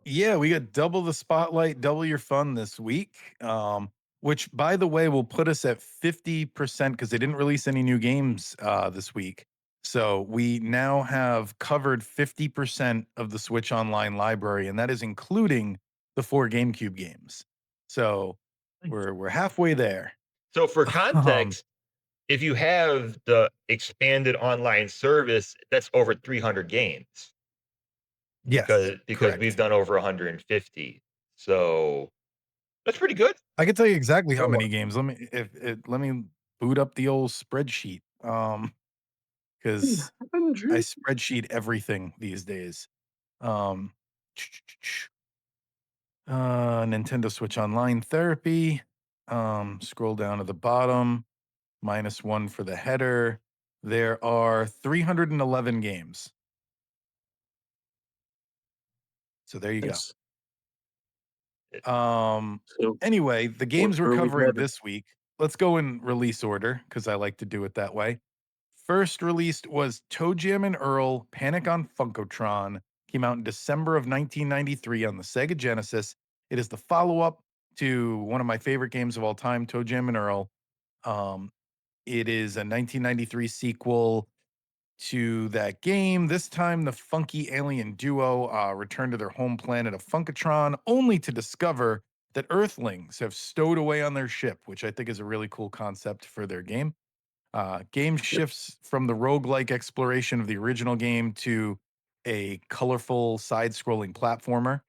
Yeah, we got double the spotlight, double your fun this week. Which by the way will put us at 50% because they didn't release any new games this week. So we now have covered 50% of the Switch Online library, and that is including the 4 GameCube games. So Nice. we're halfway there. So for Um, context, if you have the expanded online service, that's over 300 games yes, because we've correct. done over 150. So that's pretty good. I can tell you exactly how Oh, many games. Let me boot up the old spreadsheet. Because I 100. spreadsheet everything these days. Um, Nintendo Switch Online Therapy. Scroll down to the bottom, -1 for the header. There are 311 games. So there you go. Nice. It- Um, So anyway, the games we're where are we covering headed? this week, let's go in release order because I like to do it that way. First released was ToeJam and Earl Panic on Funkotron. Came out in December of 1993 on the Sega Genesis. It is the follow-up to one of my favorite games of all time, ToeJam and Earl. Um, it is a 1993 sequel to that game. This time, the funky alien duo return to their home planet of Funkotron, only to discover that Earthlings have stowed away on their ship, which I think is a really cool concept for their game. Game Yep. shifts from the roguelike exploration of the original game to a colorful side-scrolling platformer.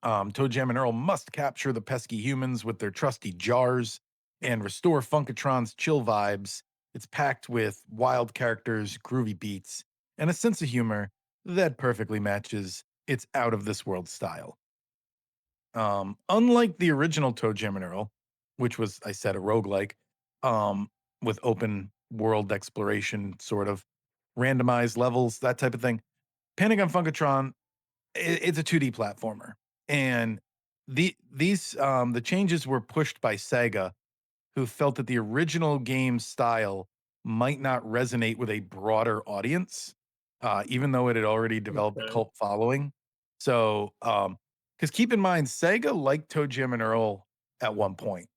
ToeJam and Earl must capture the pesky humans with their trusty jars and restore Funkotron's chill vibes. It's packed with wild characters, groovy beats, and a sense of humor that perfectly matches its out of this world style. Unlike the original ToeJam and Earl, which was, I said, a roguelike, with open world exploration, sort of randomized levels, that type of thing. Panic on Funkotron, it's a 2D platformer, and the changes were pushed by Sega, who felt that the original game style might not resonate with a broader audience, even though it had already developed a Okay. cult following. So, because keep in mind, Sega liked ToeJam and Earl at one point.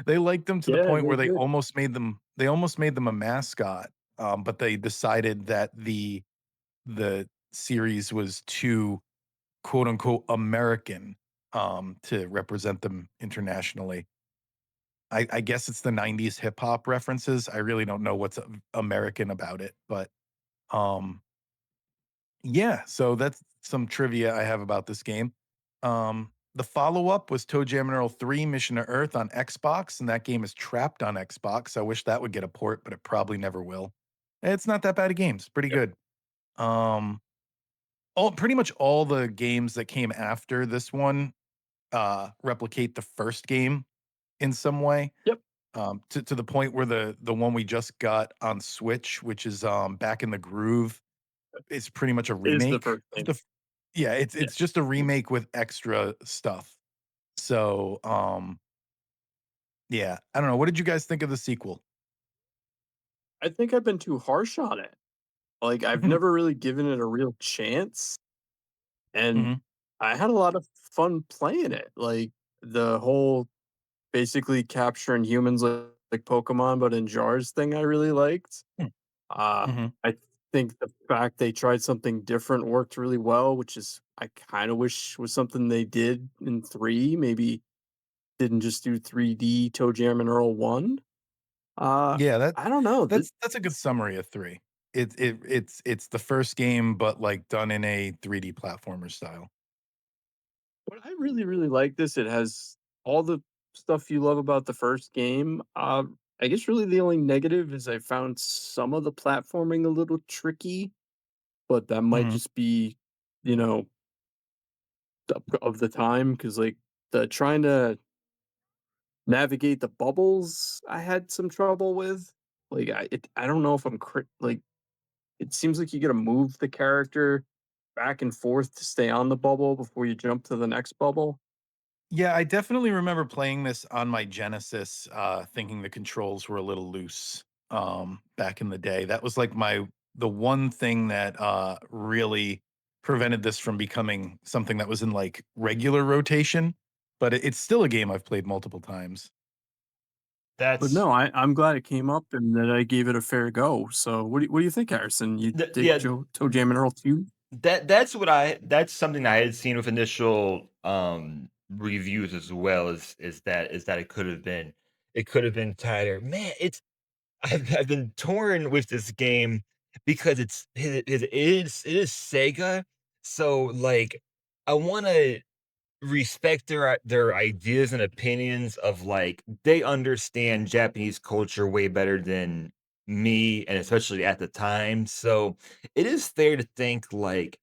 They liked them to the Yeah, point they where did. they almost made them a mascot. But they decided that the series was too quote unquote American to represent them internationally. I guess it's the 90s hip hop references. I really don't know what's American about it, but um yeah, so that's some trivia I have about this game. The follow-up was ToeJam and Earl 3 Mission to Earth on Xbox, and that game is trapped on Xbox. I wish that would get a port, but it probably never will. It's not that bad a game. It's pretty Yep. good. Um, all pretty much all the games that came after this one replicate the first game in some way. Yep. To the point where the one we just got on Switch, which is Back in the Groove, is pretty much a Is the remake first of thing. yeah, Yeah. it's just a remake with extra stuff. So, yeah, I don't know. What did you guys think of the sequel? I think I've been too harsh on it. Like, I've Mhm, never really given it a real chance, and mhm, I had a lot of fun playing it. Like, the whole basically capturing humans like Pokemon, but in jars thing I really liked. mm, Uh, mhm. I think the fact they tried something different worked really well, which is I kinda wish was something they did in 3, maybe didn't just do 3D ToeJam and Earl 1. Uh, Yeah, that I don't know, that's a good summary of 3. It's the first game, but, like, done in a 3D platformer style. but I really, really like this. It has all the stuff you love about the first game. I guess really the only negative is I found some of the platforming a little tricky, but that might Mhm. just be, you know, of the time because like the trying to navigate the bubbles I had some trouble with. Like I don't know if like it seems like you got to move the character back and forth to stay on the bubble before you jump to the next bubble. Yeah, I definitely remember playing this on my Genesis, thinking the controls were a little loose, back in the day. That was like the one thing that really prevented this from becoming something that was in, like, regular rotation, but it's still a game I've played multiple times. But That's no, I'm glad it came up and that I gave it a fair go. So what do you think, Harrison? You dig yeah, Joe ToeJam and Earl too? that's something I had seen with initial reviews as well, is that it could have been tighter. Man, it's I've been torn with this game because it is Sega. So like I want to respect their ideas and opinions of, like, they understand Japanese culture way better than me, and especially at the time. So it is fair to think, like,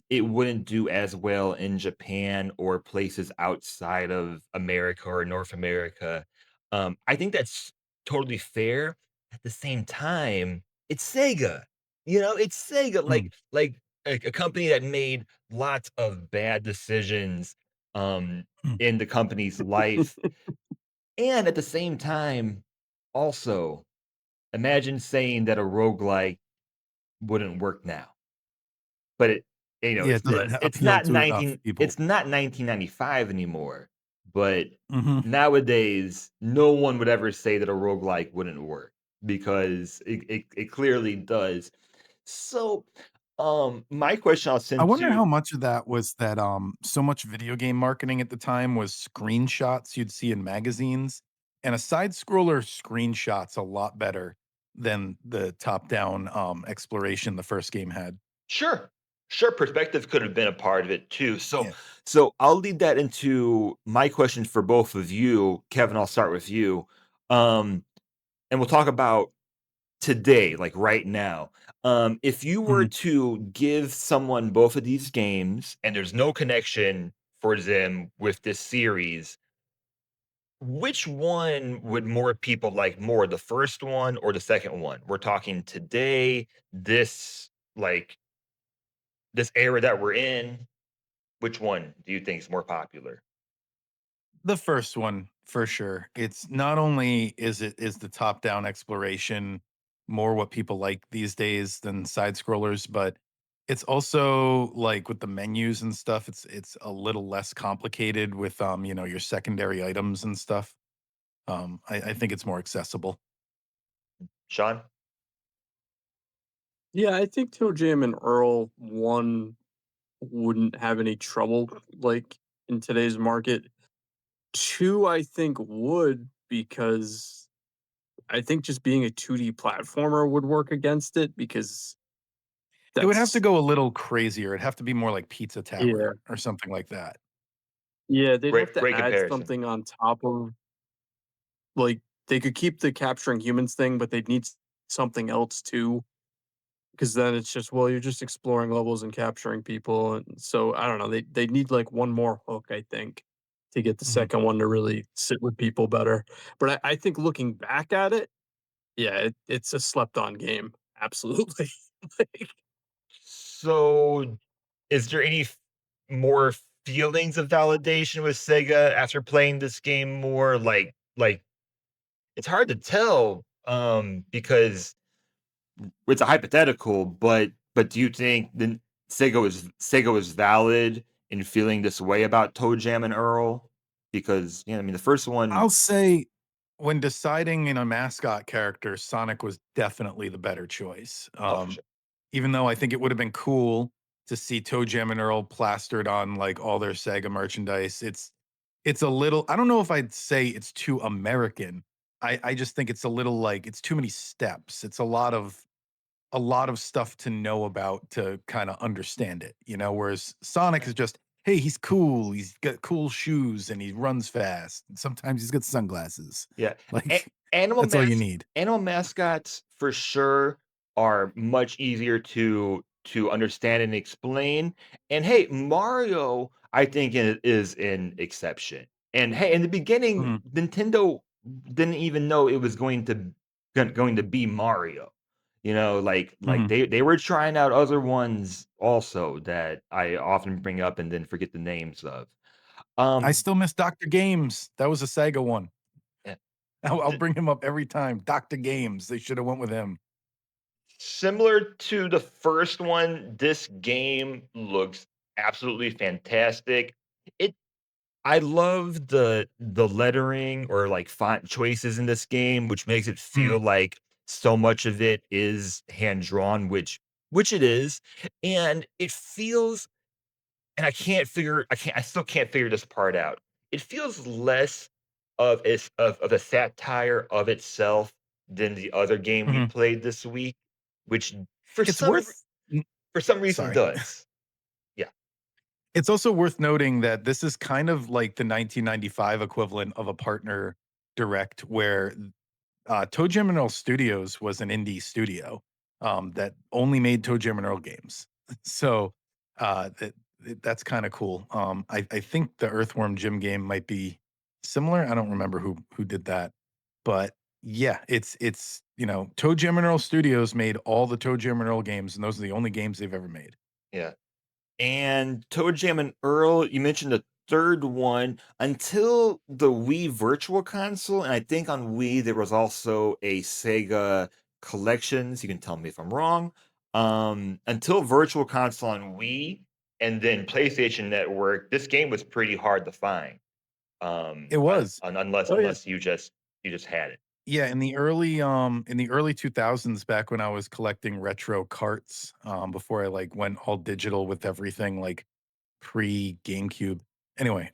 it wouldn't do as well in Japan or places outside of America or North America. I think that's totally fair. At the same time, it's Sega. It's Sega, Mm. like a company that made lots of bad decisions um Mm. in the company's life. And at the same time, also, imagine saying that a roguelike wouldn't work now. But Yeah, it doesn't it's appeal not to enough 19 people. it's not 1995 anymore, but Mhm. nowadays, no one would ever say that a roguelike wouldn't work because it clearly does. So, my question I'll I send wonder how to much of that was that, so much video game marketing at the time was screenshots you'd see in magazines, and a side scroller screenshot's a lot better than the top-down, exploration the first game had. Sure. Sure, perspective could have been a part of it too. So Yeah. so I'll lead that into my question for both of you. Kevin, I'll start with you. Um, and we'll talk about today, like right now. If you were Mhm. to give someone both of these games and there's no connection for them with this series, which one would more people like more, the first one or the second one? We're talking today, this era that we're in. Which one do you think is more popular? The first one, for sure. It's not only is the top-down exploration more what people like these days than side scrollers, but it's also, like, with the menus and stuff, it's a little less complicated with, your secondary items and stuff. I think it's more accessible. Sean? Yeah, I think ToeJam and Earl one wouldn't have any trouble like in today's market. Two, I think would because I think just being a 2D platformer would work against it because It would have to that's go a little crazier. It'd have to be more like Pizza yeah. Tower or something like that. Yeah, they'd have Great, to great add comparison. something on top of like they could keep the capturing humans thing, but they'd need something else too. Because then it's just, well, you're just exploring levels and capturing people. And so I don't know. They need like one more hook, I think, to get the Mhm. second one to really sit with people better. But I think looking back at it, yeah, it's a slept on game. Absolutely. Like, So, is there any more feelings of validation with Sega after playing this game more? Like it's hard to tell, because it's a hypothetical, but do you think then Sega was valid in feeling this way about ToeJam and Earl? Because I mean, the first one. I'll say when deciding in a mascot character, Sonic was definitely the better choice. Oh, for sure. Even though I think it would have been cool to see ToeJam and Earl plastered on like all their Sega merchandise. It's a little I don't know if I'd say it's too American. I just think it's a little like it's too many steps. It's a lot of stuff to know about to kind of understand it, whereas Sonic is just, hey, he's cool, he's got cool shoes and he runs fast. And sometimes he's got sunglasses. Yeah. A Like animal that's all you mas need. animal mascots for sure are much easier to understand and explain, and, hey, Mario, I think is an exception, and, hey, in the beginning, Mhm, Nintendo didn't even know it was going to be Mario, like, mhm. they were trying out other ones also that I often bring up and then forget the names of. I Um, still miss Dr. Games. That was a Sega one. eh, I'll bring him up every time. Dr. Games. They should have went with him. Similar to the first one, this game looks absolutely fantastic. It I love the lettering or like font choices in this game, which makes it feel Mm, like so much of it is hand drawn, which it is, and it feels and I still can't figure this part out. It feels less of a satire of itself than the other game we mhm. played this week, which for It's some worth mm, for some reason sorry. does. Yeah. It's also worth noting that this is kind of like the 1995 equivalent of a partner direct where ToeJam Earl Studios was an indie studio that only made ToeJam Earl games. So that's kind of cool. I think the Earthworm Jim game might be similar. I don't remember who did that, but yeah, it's ToeJam Earl Studios made all the ToeJam Earl games, and those are the only games they've ever made. Yeah. And ToeJam and Earl, you mentioned the third one until the Wii Virtual Console, and I think on Wii there was also a Sega Collections. You can tell me if I'm wrong. Until Virtual Console on Wii, and then PlayStation Network, this game was pretty hard to find. It was. Unless Oh yeah. you just had it. Yeah, in the early 2000s, back when I was collecting retro carts, before I like went all digital with everything like pre GameCube. Anyway,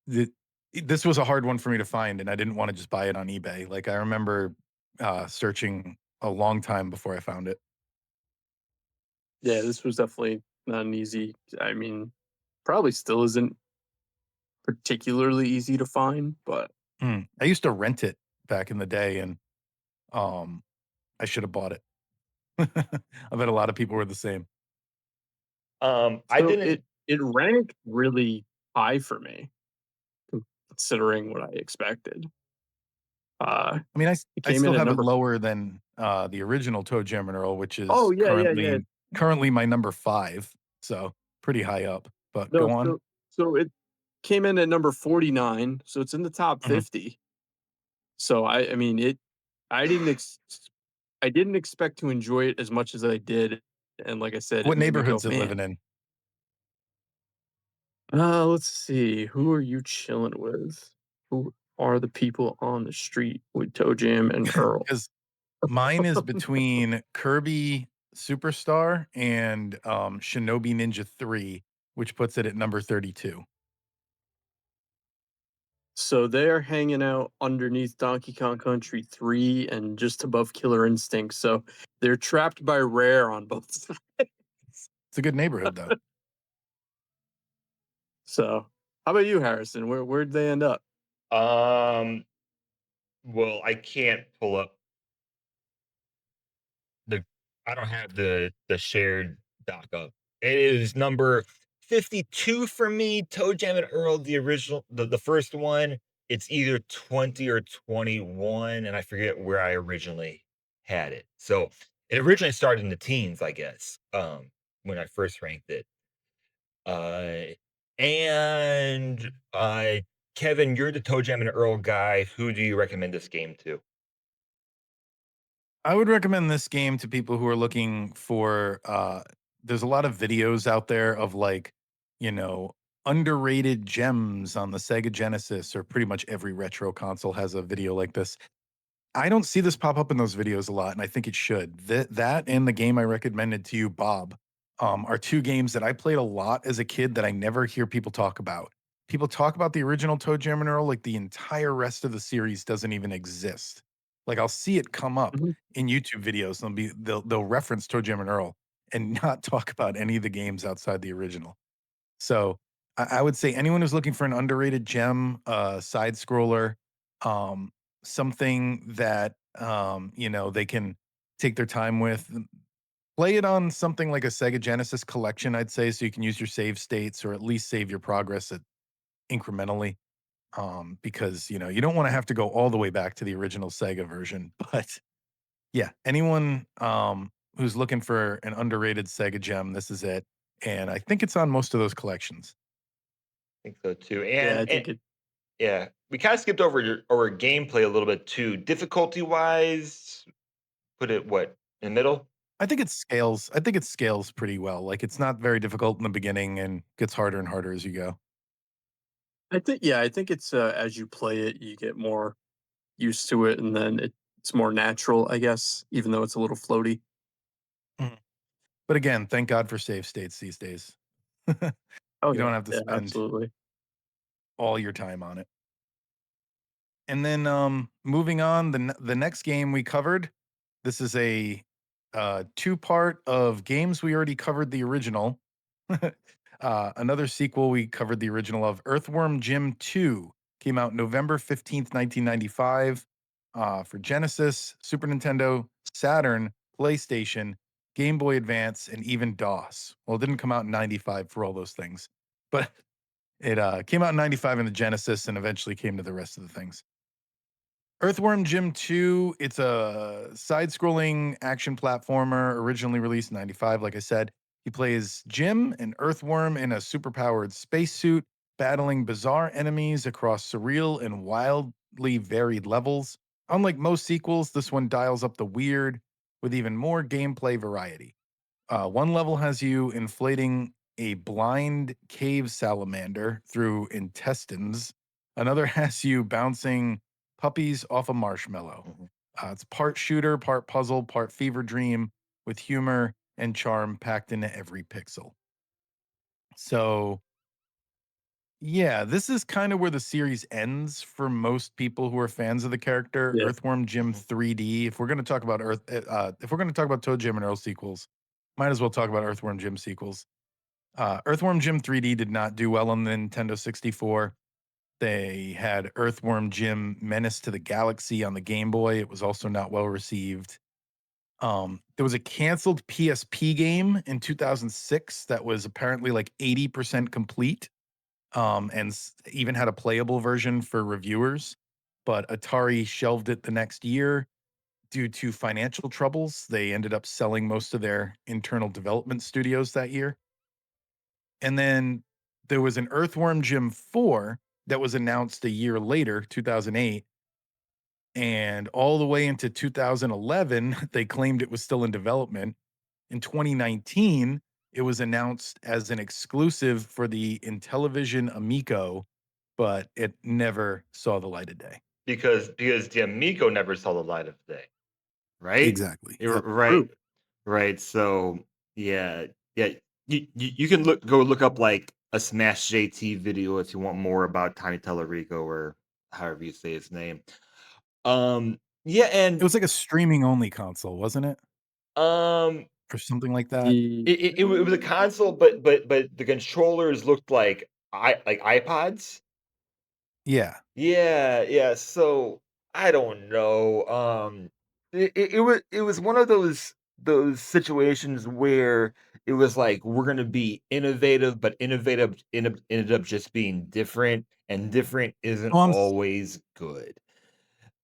the, this was a hard one for me to find, and I didn't want to just buy it on eBay. Like I remember searching a long time before I found it. Yeah, this was definitely not an easy. I mean, probably still isn't particularly easy to find, but I used to rent it back in the day, and um, I should have bought it. I bet a lot of people were the same. I so didn't it ranked really high for me considering what I expected. I mean, It I came in still at have it number. lower than, the original ToeJam and Earl, which Oh is yeah, yeah, yeah. currently my number 5, so pretty high up, but No, go on. so it came in at number 49, so it's in the top Mhm. 50. So I mean it. I didn't ex- I didn't expect to enjoy it as much as I did, and like I said, it What made me go, neighborhood's it man. living in? Let's see. Who are you chilling with? Who are the people on the street with Toe Jam and Earl? Because mine is between Kirby Superstar and, Shinobi Ninja 3, which puts it at number 32. So they're hanging out underneath Donkey Kong Country 3 and just above Killer Instinct. So they're trapped by Rare on both sides. It's a good neighborhood, though. So how about you, Harrison? Where'd they end up? um well, I can't pull up the I don't have the shared doc up. It is number 52 for me. ToeJam and Earl, the original, the first one. It's either 20 or 21, and I forget where I originally had it. So it originally started in the teens, I guess. When I first ranked it. Uh, and Kevin, you're the ToeJam and Earl guy. Who do you recommend this game to? I would recommend this game to people who are looking for there's a lot of videos out there of like, you know, underrated gems on the Sega Genesis, or pretty much every retro console has a video like this. I don't see this pop up in those videos a lot, and I think it should. That and the game I recommended to you, Bob, are 2 games that I played a lot as a kid that I never hear people talk about. People talk about the original ToeJam and Earl like the entire rest of the series doesn't even exist. Like, I'll see it come up Mhm. in YouTube videos, and they'll reference ToeJam and Earl and not talk about any of the games outside the original. So, I would say anyone who's looking for an underrated gem, side scroller, um, something that, they can take their time with, play it on something like a Sega Genesis collection, I'd say, so you can use your save states or at least save your progress incrementally, because, you don't wanna have to go all the way back to the original Sega version, but yeah, anyone, who's looking for an underrated Sega gem, this is it, and I think it's on most of those collections. I think so too. Yeah, I And think it. yeah, we kind of skipped over gameplay a little bit too. Difficulty wise, put it what in the middle? I think it scales pretty well. Like, it's not very difficult in the beginning and gets harder and harder as you go. I think it's, as you play it, you get more used to it, and then it's more natural, I guess, even though it's a little floaty. Mhm. But again, thank God for save states these days. Oh, You yeah. don't have to Yeah, spend absolutely. all your time on it. And then, moving on, the next game we covered, this is a, two-part of games we already covered the original. Another sequel we covered the original of, Earthworm Jim 2, came out November 15th, 1995, for Genesis, Super Nintendo, Saturn, PlayStation, Game Boy Advance, and even DOS. Well, it didn't come out in '95 for all those things, but it, came out in '95 in the Genesis and eventually came to the rest of the things. Earthworm Jim 2, it's a side-scrolling action platformer originally released in '95, like I said. He plays Jim, an earthworm in a superpowered spacesuit, battling bizarre enemies across surreal and wildly varied levels. Unlike most sequels, this one dials up the weird with even more gameplay variety. One level has you inflating a blind cave salamander through intestines. Another has you bouncing puppies off a marshmallow. Mhm. It's part shooter, part puzzle, part fever dream with humor and charm packed into every pixel. So, yeah, this is kind of where the series ends for most people who are fans of the character. Yeah. Earthworm Jim Mhm. 3D. If we're going to talk about if we're going to talk about ToeJam and Earl sequels, might as well talk about Earthworm Jim sequels. Earthworm Jim 3D did not do well on the Nintendo 64. They had Earthworm Jim Menace to the Galaxy on the Game Boy. It was also not well received. There was a canceled PSP game in 2006 that was apparently like 80% complete, and even had a playable version for reviewers. But Atari shelved it the next year due to financial troubles. They ended up selling most of their internal development studios that year. And then there was an Earthworm Jim 4 that was announced a year later, 2008, and all the way into 2011, they claimed it was still in development. In 2019, it was announced as an exclusive for the Intellivision Amico, but it never saw the light of day. Because the Amico never saw the light of day, right? Exactly. You're Yep. right, True. right. So yeah, yeah. You can look up like a Smash JT video if you want more about Tiny Tellerico or however you say his name. Yeah, It and was like a streaming only console, wasn't it? um, Or something like that. Ye it was a console, but the controllers looked like iPods. Yeah. Yeah, yeah. So I don't know. It was one of those situations where it was like we're gonna be innovative, but ended up just being different, and different isn't Oh, always good.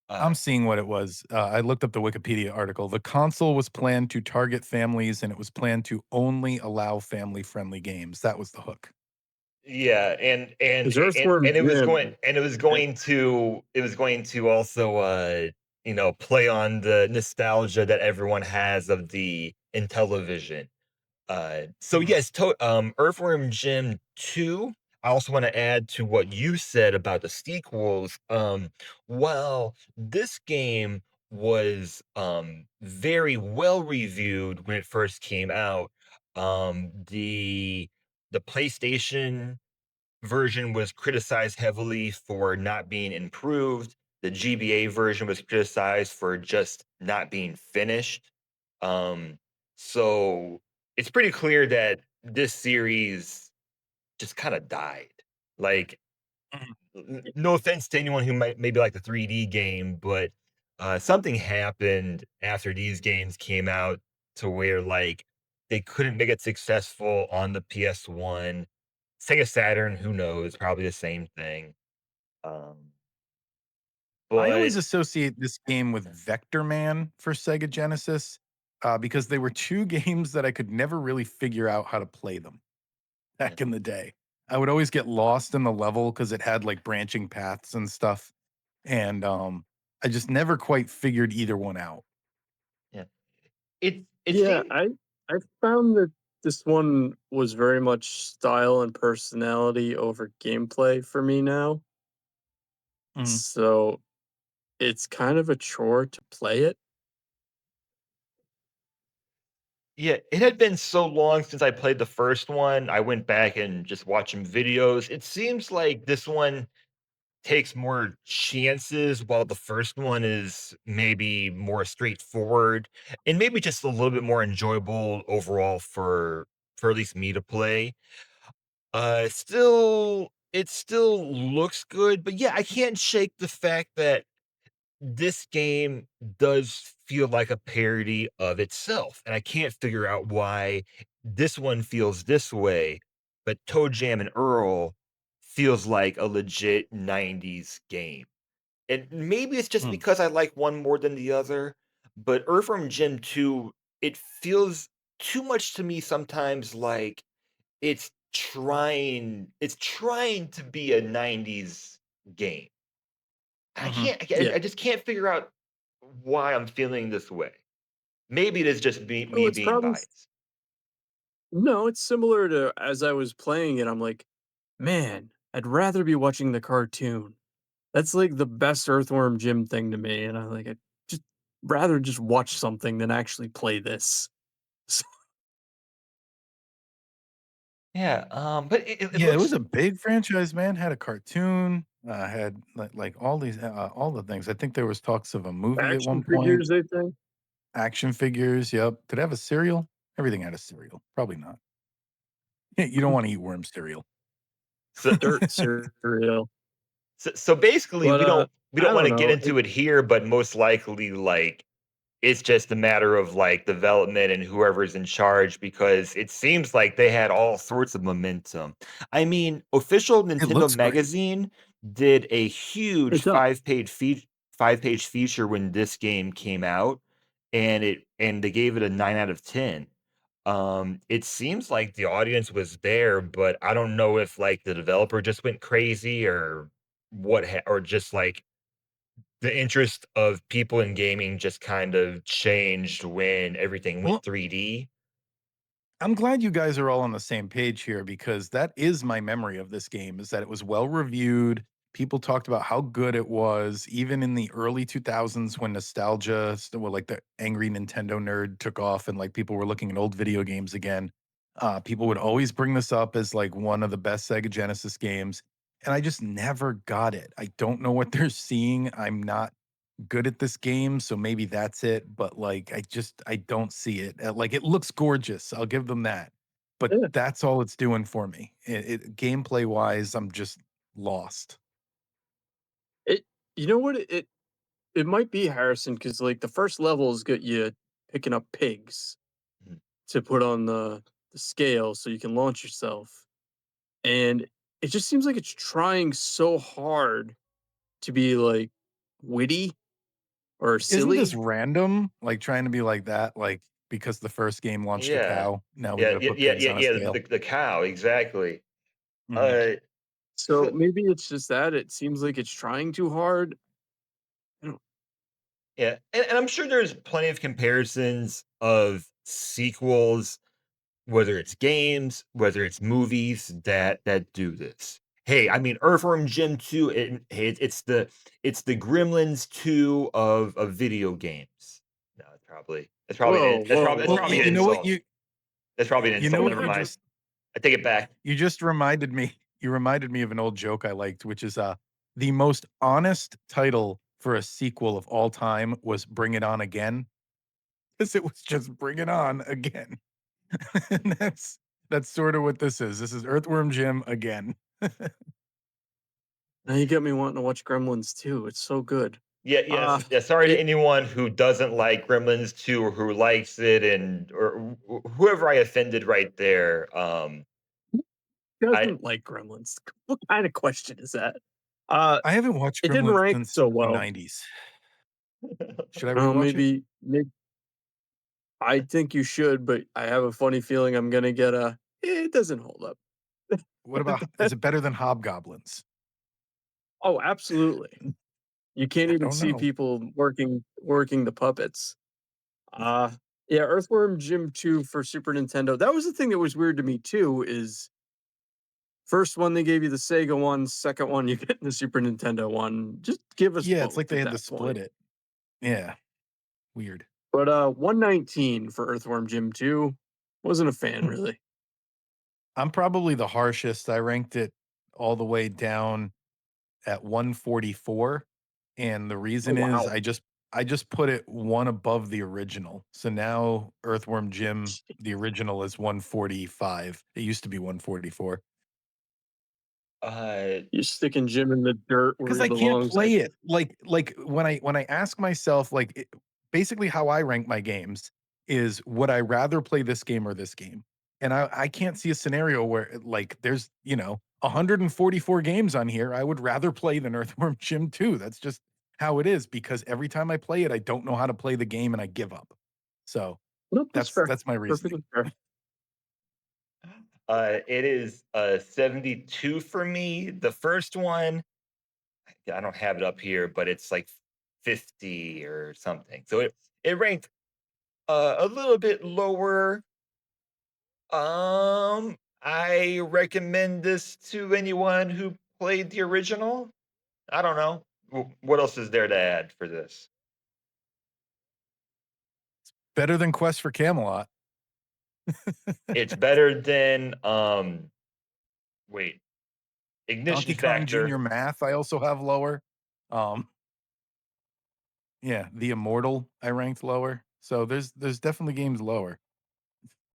Uh, I'm seeing what it was. I looked up the Wikipedia article. The console was planned to target families and it was planned to only allow family-friendly games. That was the hook. yeah, Is Earthworm Jim it was going to also play on the nostalgia that everyone has of the Intellivision. So Mhm. yes, Earthworm Jim 2. I also want to add to what you said about the sequels. While this game was very well reviewed when it first came out, the PlayStation version was criticized heavily for not being improved. The GBA version was criticized for just not being finished. Um, so it's pretty clear that this series just kind of died. Like, Mhm. no offense to anyone who might maybe like the 3D game, but something happened after these games came out to where like they couldn't make it successful on the PS1. Sega Saturn, who knows? Probably the same thing. Um, I but always associate this game with Vector Man for Sega Genesis, because they were 2 games that I could never really figure out how to play them yeah, back in the day. I would always get lost in the level because it had, like, branching paths and stuff, and, I just never quite figured either one out. yeah. it Yeah, seemed I found that this one was very much style and personality over gameplay for me now. Mhm, So it's kind of a chore to play it. yeah, it had been so long since I played the first one. I went back and just watched some videos. It seems like this one takes more chances while the first one is maybe more straightforward and maybe just a little bit more enjoyable overall for at least me to play. Still it still looks good, but yeah, I can't shake the fact that this game does feel like a parody of itself, and I can't figure out why this one feels this way, but ToeJam and Earl feels like a legit 90s game. And maybe it's just mm, because I like one more than the other, but Earthworm Jim 2, it feels too much to me sometimes like it's trying to be a 90s game. I mhm. can't Yeah. I just can't figure out why I'm feeling this way. Maybe it is just Oh, me it's being probably biased. no, it's similar to as I was playing it, I'm like, man, I'd rather be watching the cartoon. That's like the best Earthworm Jim thing to me. And I'm like, I'd just rather just watch something than actually play this. So, Yeah, but it Yeah, it was looks a big franchise, man. Had a cartoon, had like all these, all the things. I think there was talks of a movie at action one point. figures, I think. Action figures, yep. Did it have a cereal? Everything had a cereal. Probably not. You don't wanna eat worm cereal. so Dirt cereal. so basically But we don't I don't wanna get know. into it here, but most likely, like, it's just a matter of, like, development and whoever's in charge because it seems like they had all sorts of momentum. I mean, official It Nintendo looks great. Magazine did a huge It does. five-page feature when this game came out, and they gave it a 9 out of 10. It seems like the audience was there, but I don't know if, like, the developer just went crazy or or just, like, the interest of people in gaming just kind of changed when everything went Well, 3D. I'm glad you guys are all on the same page here because that is my memory of this game is that it was well reviewed. People talked about how good it was, even in the early 2000s when nostalgia, well, like the angry Nintendo nerd took off and like people were looking at old video games again. People would always bring this up as like one of the best Sega Genesis games. And I just never got it. I don't know what they're seeing. I'm not good at this game, so maybe that's it, but, like, I don't see it, like, it looks gorgeous, I'll give them that, but Yeah. that's all it's doing for me. It gameplay-wise, I'm just lost. It you know what? It might be Harrison because like the first levels get you picking up pigs Mhm. to put on the scale so you can launch yourself. And it just seems like it's trying so hard to be like witty or Isn't this silly. random? Like, trying to be like that, like, because the first game launched a Yeah. cow, now we gotta put pigs Yeah, on a yeah, scale? the cow, exactly. Mhm. Uh, So so maybe it's just that it seems like it's trying too hard. I don't yeah, and I'm sure there's plenty of comparisons of sequels, whether it's games, whether it's movies that do this. Hey, I mean, Earthworm Jim 2, hey, it's the Gremlins 2 of video games. No, whoa, whoa, that's Well, whoa, probably an you know whoa. what? insult. That's probably an You know insult. what Never mind. I take it back. you just reminded me you reminded me of an old joke I liked, which is, the most honest title for a sequel of all time was Bring It On Again, because it was just Bring It On Again. And that's sorta what this is. This is Earthworm Jim again. Now you get me wanting to watch Gremlins too. It's so good. Yeah, Uh yes, yeah. Sorry to it anyone who doesn't like Gremlins 2 or who likes it, and or whoever I offended right there. I doesn't like Gremlins. What kind of question is that? Uh I haven't watched it didn't Gremlins rank since so the well. '90s. Should I Oh, rewatch it? maybe I think you should, but I have a funny feeling I'm gonna get a it doesn't hold up. What about is it better than Hobgoblins? Oh, absolutely. You can't I even don't see know. people working the puppets. Uh Yeah, Earthworm Jim 2 for Super Nintendo. That was the thing that was weird to me too, is first one they gave you the Sega one, second one you get the Super Nintendo one. Just give us Yeah, it's like both they at had to that split point. it. Yeah, weird. But 119 for Earthworm Jim 2. Wasn't a fan really. I'm probably the harshest. I ranked it all the way down at 144, and the Oh reason is wow. I just put it one above the original. So now Earthworm Jim, the original, is 145. It used to be 144. Uh, You're sticking Jim in the dirt where 'Cause he I can't belongs. play it. Like, when I ask myself, like, basically how I rank my games is, would I rather play this game or this game? And I can't see a scenario where, like, there's, 144 games on here I would rather play than Earthworm Jim 2. That's just how it is, because every time I play it, I don't know how to play the game and I give up. So, Nope, that's that's fair. that's my reasoning. Perfectly fair. it is 72 for me. The first one, I don't have it up here, but it's like 50 or something. So it ranked a little bit lower. I recommend this to anyone who played the original. I don't know. What else is there to add for this? Better than Quest for Camelot. It's better than wait, Donkey Ignition Kong Factor. Junior Math, I also have lower. Um Yeah, The Immortal I ranked lower. So there's definitely games lower.